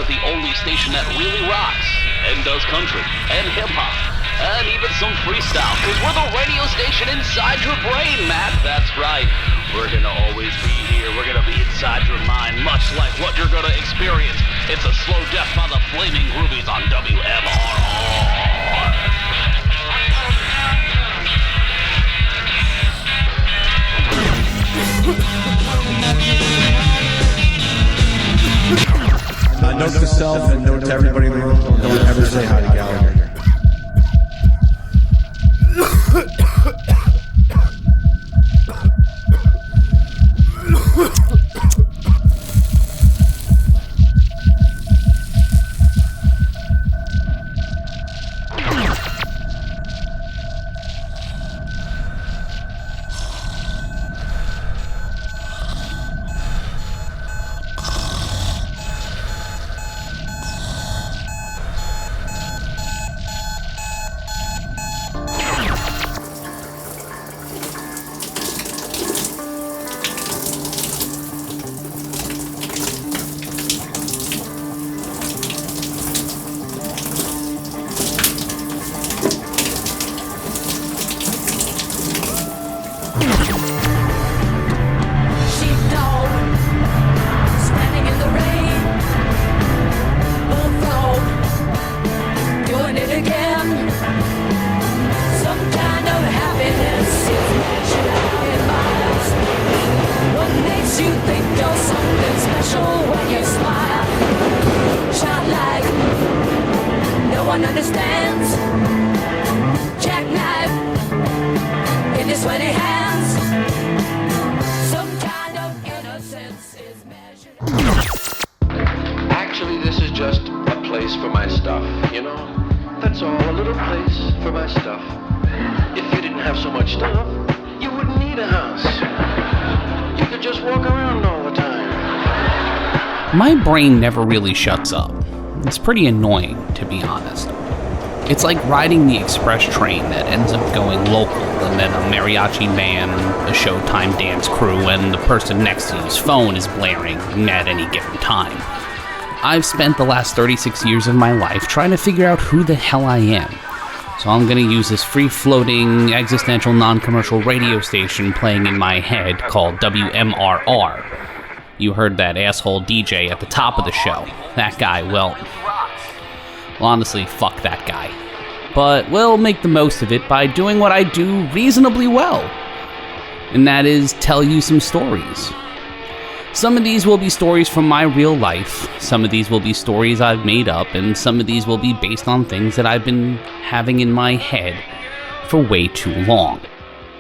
with the only station that really rocks and does country and hip-hop and even some freestyle, because we're the radio station inside your brain, Matt. That's right. We're gonna always be here. We're gonna be inside your mind, much like what you're gonna experience. It's a slow death by the Flaming Groovies on WMRR. Note to self and note to everybody in the room, don't ever say hi to Gallagher. Actually, this is just a place for my stuff, you know? That's all, a little place for my stuff. If you didn't have so much stuff, you wouldn't need a house. You could just walk around all the time. My brain never really shuts up. It's pretty annoying, to be honest. It's like riding the express train that ends up going local, and then a mariachi band, a Showtime dance crew, and the person next to whose phone is blaring at any given time. I've spent the last 36 years of my life trying to figure out who the hell I am. So I'm gonna use this free-floating, existential, non-commercial radio station playing in my head called WMRR. You heard that asshole DJ at the top of the show. That guy, well, honestly, fuck that guy. But we'll make the most of it by doing what I do reasonably well. And that is tell you some stories. Some of these will be stories from my real life, some of these will be stories I've made up, and some of these will be based on things that I've been having in my head for way too long.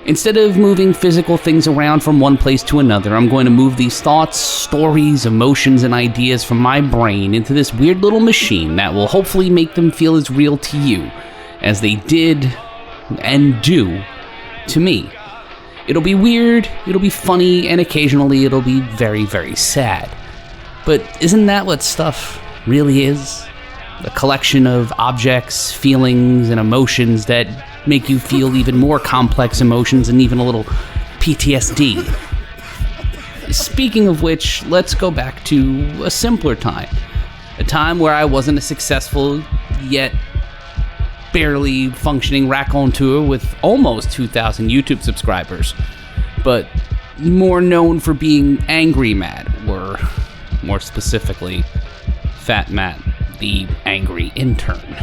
Instead of moving physical things around from one place to another, I'm going to move these thoughts, stories, emotions, and ideas from my brain into this weird little machine that will hopefully make them feel as real to you as they did and do to me. It'll be weird, it'll be funny, and occasionally it'll be very, very sad. But isn't that what stuff really is? A collection of objects, feelings, and emotions that make you feel even more complex emotions and even a little PTSD. Speaking of which, let's go back to a simpler time. A time where I wasn't a successful, yet barely functioning raconteur with almost 2,000 YouTube subscribers, but more known for being Angry Matt, or more specifically, Fat Matt, the angry intern.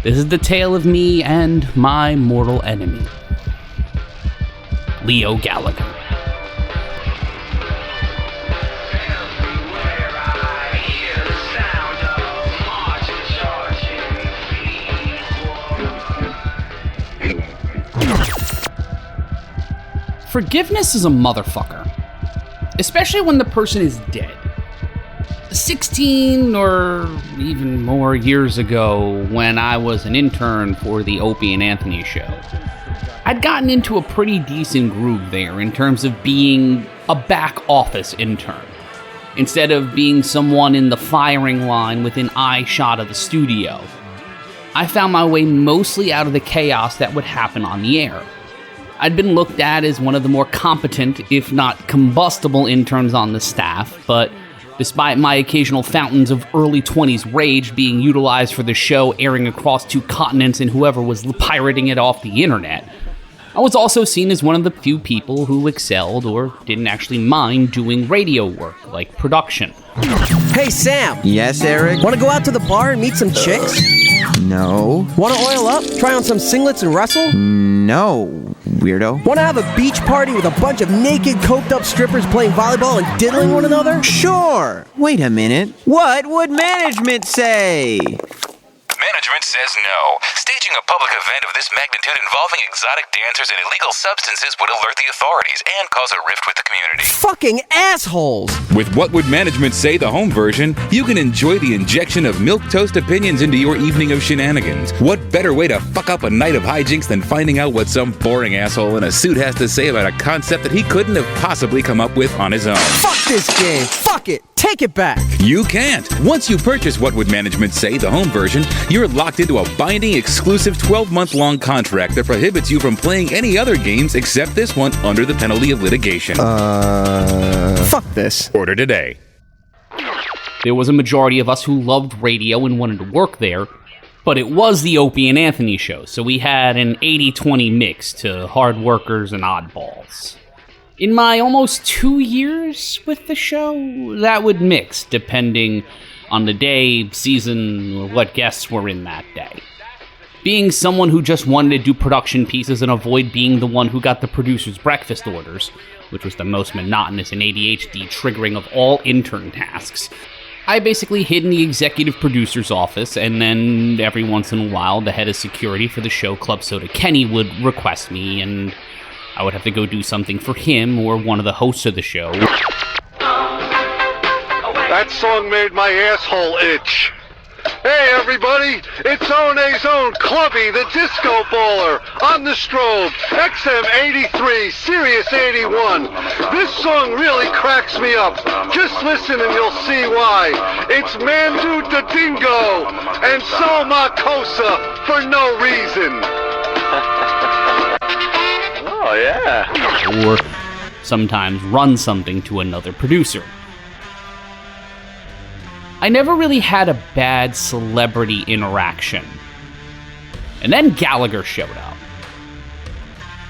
This is the tale of me and my mortal enemy, Leo Gallagher. Forgiveness is a motherfucker, especially when the person is dead. 16 or even more years ago, when I was an intern for the Opie And Anthony show, I'd gotten into a pretty decent groove there in terms of being a back office intern, instead of being someone in the firing line within eye shot of the studio. I found my way mostly out of the chaos that would happen on the air. I'd been looked at as one of the more competent, if not combustible, interns on the staff, but Despite my occasional fountains of early 20s rage being utilized for the show airing across 2 continents and whoever was pirating it off the internet, I was also seen as one of the few people who excelled or didn't actually mind doing radio work, like production. Hey, Sam. Yes, Eric? Want to go out to the bar and meet some chicks? No. Want to oil up? Try on some singlets and wrestle? No, weirdo. Want to have a beach party with a bunch of naked, coked-up strippers playing volleyball and diddling one another? Sure. Wait a minute. What would management say? Management says no. Staging a public event of this magnitude involving exotic dancers and illegal substances would alert the authorities and cause a rift with the community. Fucking assholes! With What Would Management Say, the home version, you can enjoy the injection of milquetoast opinions into your evening of shenanigans. What better way to fuck up a night of hijinks than finding out what some boring asshole in a suit has to say about a concept that he couldn't have possibly come up with on his own? Fuck this game! Fuck it! Take it back! You can't! Once you purchase What Would Management Say, the home version, you're locked into a binding, exclusive 12-month-long contract that prohibits you from playing any other games except this one under the penalty of litigation. Fuck this. Order today. There was a majority of us who loved radio and wanted to work there, but it was the Opie and Anthony show, so we had an 80-20 mix to hard workers and oddballs. In my almost 2 years with the show, that would mix depending on the day, season, or what guests were in that day. Being someone who just wanted to do production pieces and avoid being the one who got the producer's breakfast orders, which was the most monotonous and ADHD triggering of all intern tasks, I basically hid in the executive producer's office, and then every once in a while, the head of security for the show, Club Soda Kenny, would request me, and I would have to go do something for him or one of the hosts of the show. That song made my asshole itch. Hey everybody, it's One's own Clubby, the disco baller, on the strobe, XM 83, Sirius 81. This song really cracks me up. Just listen and you'll see why. It's Mandu the Dingo and So Makosa for no reason. Oh yeah. Or sometimes run something to another producer. I never really had a bad celebrity interaction. And then Gallagher showed up.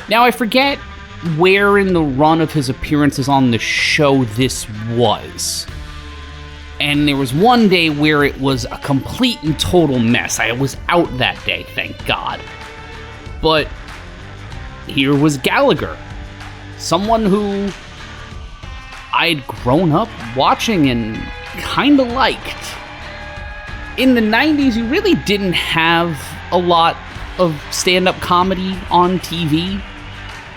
Now I forget where in the run of his appearances on the show this was. And there was one day where it was a complete and total mess. I was out that day, thank God. But here was Gallagher. Someone who I'd grown up watching and kinda liked. In the 90s, you really didn't have a lot of stand-up comedy on TV,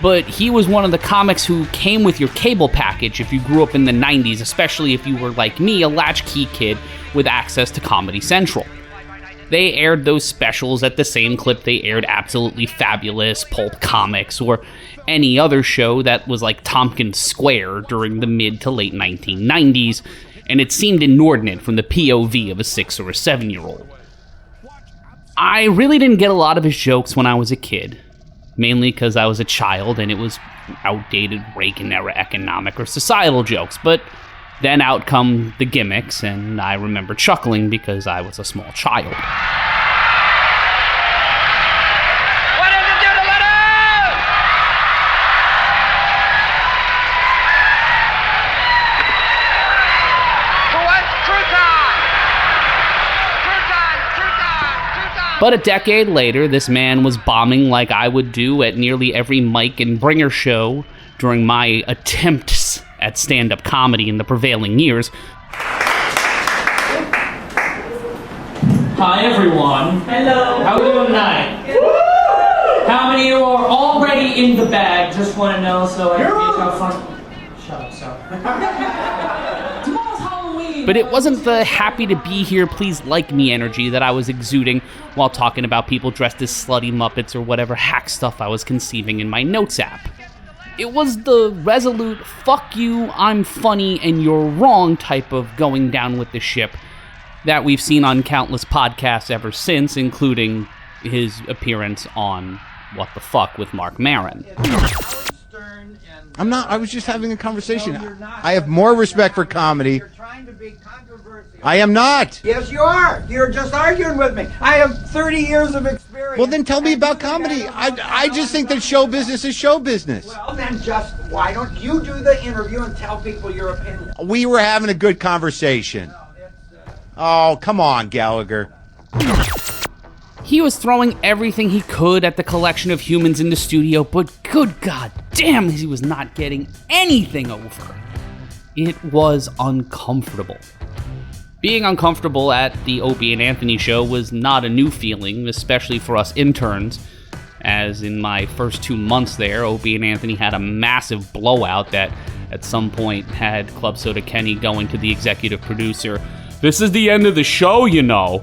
but he was one of the comics who came with your cable package if you grew up in the 90s, especially if you were like me, a latchkey kid with access to Comedy Central. They aired those specials at the same clip they aired Absolutely Fabulous, Pulp Comics, or any other show that was like Tompkins Square during the mid to late 1990s, and it seemed inordinate from the POV of a 6 or a 7-year-old. I really didn't get a lot of his jokes when I was a kid, mainly because I was a child and it was outdated Reagan-era economic or societal jokes, but then out come the gimmicks, and I remember chuckling because I was a small child. What does it do to let out? True time! But a decade later, this man was bombing like I would do at nearly every Mike and Bringer show during my attempts at stand-up comedy in the prevailing years. Hi, everyone. Hello. How are we doing tonight? How many of you are already in the bag? Just want to know so I can get out front. Shut up, sir. Tomorrow's Halloween. But it wasn't the happy to be here, please like me energy that I was exuding while talking about people dressed as slutty Muppets or whatever hack stuff I was conceiving in my notes app. It was the resolute, fuck you, I'm funny, and you're wrong type of going down with the ship that we've seen on countless podcasts ever since, including his appearance on What the Fuck with Mark Maron. I was just having a conversation. I have more respect for comedy trying to be controversial. I am not. Yes, you are. You're just arguing with me. I have 30 years of experience. Well, then tell me about comedy. I just think that show business is show business. Well, then just, why don't you do the interview and tell people your opinion? We were having a good conversation. Oh, come on, Gallagher. He was throwing everything he could at the collection of humans in the studio, but good god damn, he was not getting anything over. It was uncomfortable. Being uncomfortable at the Opie and Anthony show was not a new feeling, especially for us interns, as in my first 2 months there, Opie and Anthony had a massive blowout that at some point had Club Soda Kenny going to the executive producer, "This is the end of the show, you know."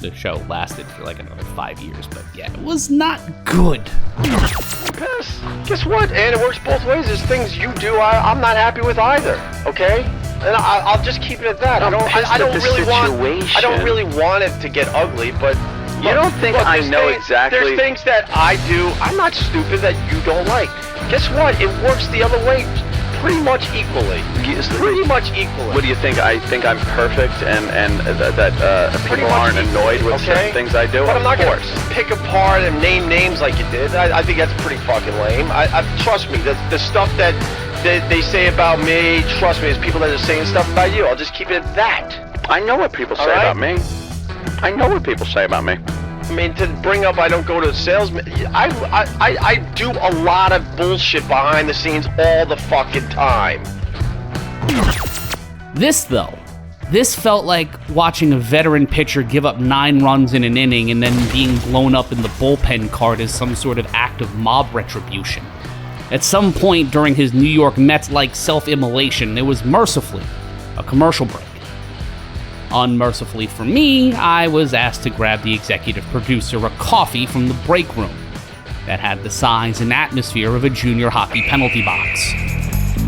The show lasted for like another 5 years, but yeah, it was not good. Guess what? And it works both ways. There's things you do I'm not happy with either. Okay, and I'll just keep it at that. I don't really want it to get ugly, but You don't think I know exactly? There's things that I do. I'm not stupid that you don't like. Guess what? It works the other way. Pretty much equally. Pretty much equally. What do you think? I think I'm perfect and that people aren't annoyed with certain things I do? But I'm not going to pick apart and name names like you did. I think that's pretty fucking lame. Trust me, the stuff that they say about me, trust me, there's people that are saying stuff about you. I'll just keep it at that. I know what people say about me. I know what people say about me. I mean, to bring up I don't go to salesmen, I do a lot of bullshit behind the scenes all the fucking time. This felt like watching a veteran pitcher give up 9 runs in an inning and then being blown up in the bullpen cart as some sort of act of mob retribution. At some point during his New York Mets-like self-immolation, there was mercifully a commercial break. Unmercifully for me, I was asked to grab the executive producer a coffee from the break room that had the size and atmosphere of a junior hockey penalty box.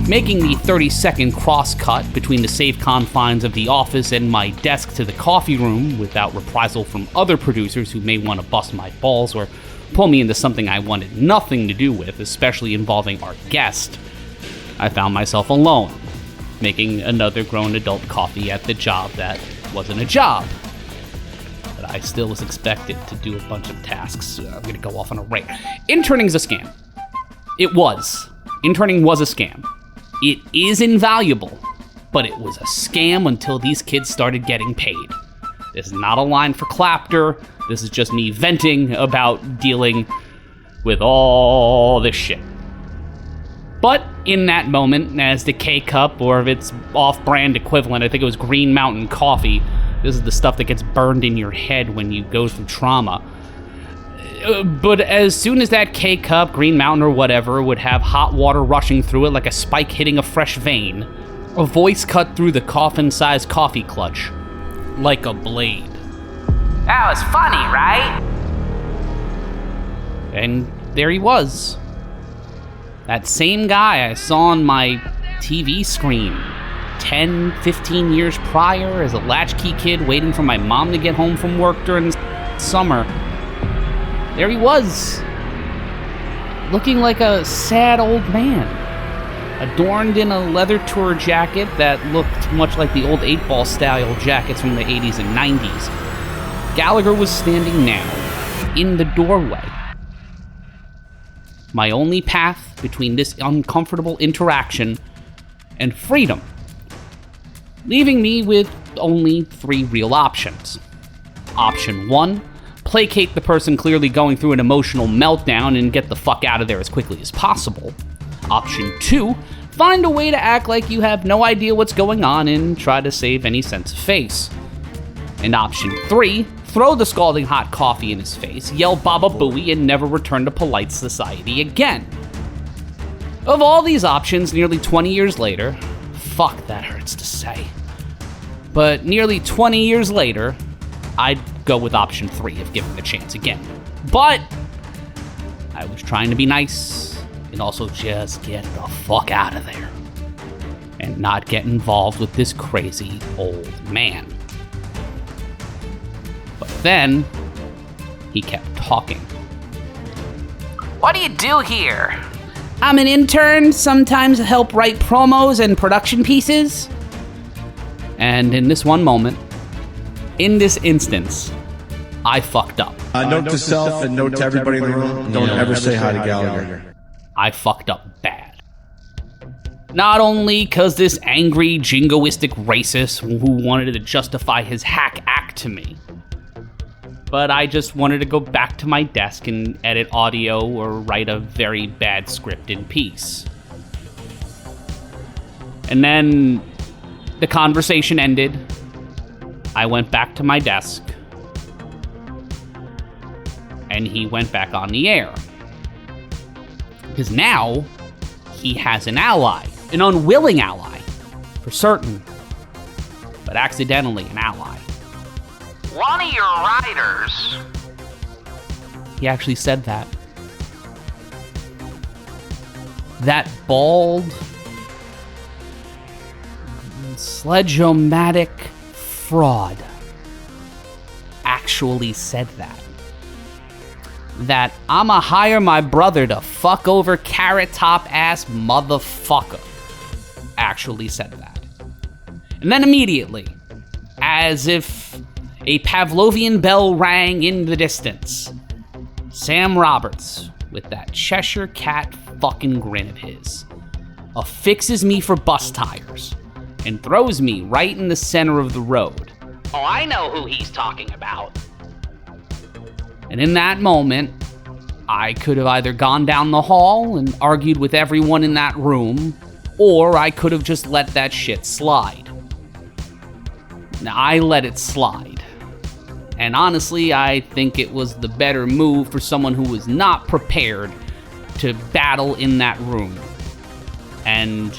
Making the 30-second cross-cut between the safe confines of the office and my desk to the coffee room without reprisal from other producers who may want to bust my balls or pull me into something I wanted nothing to do with, especially involving our guest, I found myself alone, making another grown adult coffee at the job that wasn't a job. But I still was expected to do a bunch of tasks. I'm gonna go off on a rant. Interning's a scam. It was. Interning was a scam. It is invaluable, but it was a scam until these kids started getting paid. This is not a line for Clapter. This is just me venting about dealing with all this shit. But in that moment, as the K-Cup, or its off-brand equivalent, I think it was Green Mountain Coffee, this is the stuff that gets burned in your head when you go through trauma. But as soon as that K-Cup, Green Mountain, or whatever, would have hot water rushing through it like a spike hitting a fresh vein, a voice cut through the coffin-sized coffee clutch, like a blade. That was funny, right? And there he was. That same guy I saw on my TV screen 10, 15 years prior as a latchkey kid waiting for my mom to get home from work during the summer. There he was, looking like a sad old man, adorned in a leather tour jacket that looked much like the old 8-ball style jackets from the 80s and 90s. Gallagher was standing now, in the doorway. My only path between this uncomfortable interaction and freedom, leaving me with only 3 real options. Option 1, placate the person clearly going through an emotional meltdown and get the fuck out of there as quickly as possible. Option 2, find a way to act like you have no idea what's going on and try to save any sense of face. And option 3, throw the scalding hot coffee in his face, yell Baba Booey, and never return to polite society again. Of all these options, nearly 20 years later, fuck, that hurts to say, but nearly 20 years later, I'd go with option 3 if given the chance again. But I was trying to be nice and also just get the fuck out of there and not get involved with this crazy old man. But then he kept talking. What do you do here? I'm an intern, sometimes help write promos and production pieces. And in this one moment, in this instance, I fucked up. Note to self and note to everybody in the room, don't ever say hi to Gallagher. I fucked up bad. Not only because this angry, jingoistic racist who wanted to justify his hack act to me, but I just wanted to go back to my desk and edit audio or write a very bad script in peace. And then the conversation ended. I went back to my desk. And he went back on the air. Because now, he has an ally. An unwilling ally. For certain. But accidentally an ally. One of your writers. He actually said that. That bald, Sledge-O-Matic fraud actually said that. That I'ma hire my brother to fuck over carrot top ass motherfucker actually said that. And then immediately, as if a Pavlovian bell rang in the distance, Sam Roberts, with that Cheshire cat fucking grin of his, affixes me for bus tires and throws me right in the center of the road. Oh, I know who he's talking about. And in that moment, I could have either gone down the hall and argued with everyone in that room, or I could have just let that shit slide. Now, I let it slide. And honestly, I think it was the better move for someone who was not prepared to battle in that room. And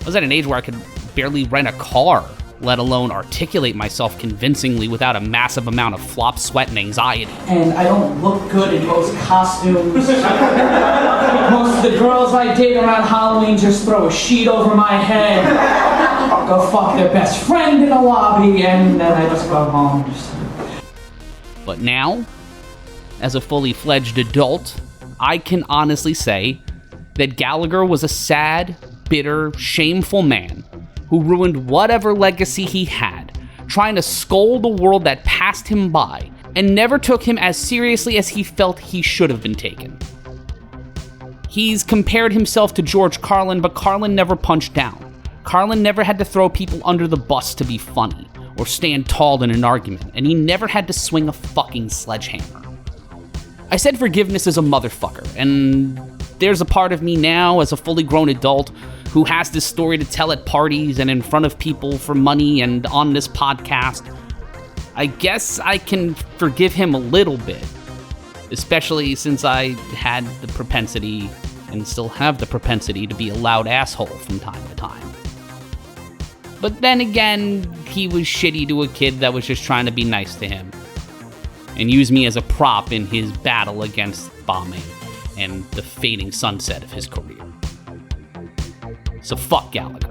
I was at an age where I could barely rent a car, let alone articulate myself convincingly without a massive amount of flop, sweat, and anxiety. And I don't look good in most costumes. Most of the girls I date around Halloween just throw a sheet over my head, go fuck their best friend in the lobby, and then I just go home. But now, as a fully fledged adult, I can honestly say that Gallagher was a sad, bitter, shameful man who ruined whatever legacy he had, trying to scold the world that passed him by and never took him as seriously as he felt he should have been taken. He's compared himself to George Carlin, but Carlin never punched down. Carlin never had to throw people under the bus to be funny or stand tall in an argument, and he never had to swing a fucking sledgehammer. I said forgiveness is a motherfucker, and there's a part of me now as a fully grown adult who has this story to tell at parties and in front of people for money and on this podcast. I guess I can forgive him a little bit, especially since I had the propensity and still have the propensity to be a loud asshole from time to time. But then again, he was shitty to a kid that was just trying to be nice to him and use me as a prop in his battle against bombing and the fading sunset of his career. So fuck Gallagher.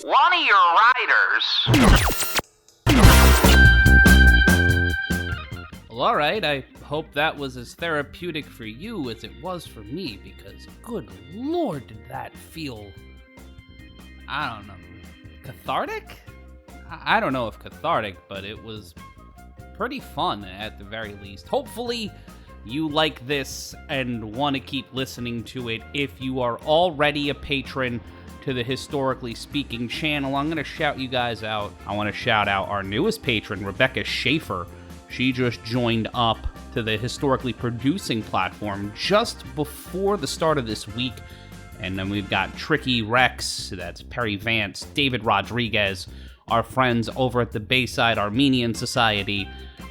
One of your writers. Well, alright, I hope that was as therapeutic for you as it was for me, because good lord did that feel, I don't know, cathartic? I don't know if cathartic, but it was pretty fun at the very least. Hopefully you like this and want to keep listening to it. If you are already a patron to the Historically Speaking channel, I'm going to shout you guys out. I want to shout out our newest patron, Rebecca Schaefer. She just joined up to the Historically Producing platform just before the start of this week. And then we've got Tricky Rex, that's Perry Vance, David Rodriguez, our friends over at the Bayside Armenian Society,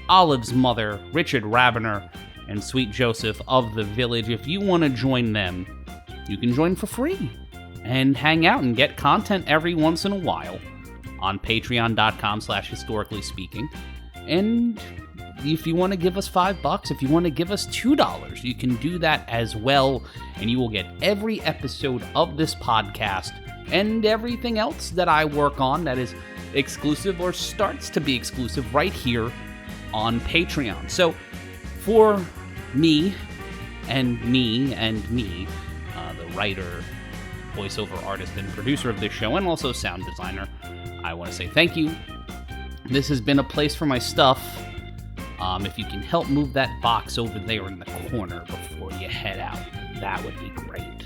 Olive's mother, Richard Rabener, and Sweet Joseph of the Village. If you want to join them, you can join for free and hang out and get content every once in a while on patreon.com/historicallyspeaking. And if you want to give us $5, if you want to give us $2, you can do that as well, and you will get every episode of this podcast and everything else that I work on that is exclusive or starts to be exclusive right here on Patreon. So for me, the writer, voiceover artist, and producer of this show, and also sound designer, I want to say thank you. This has been a place for my stuff. If you can help move that box over there in the corner before you head out, that would be great.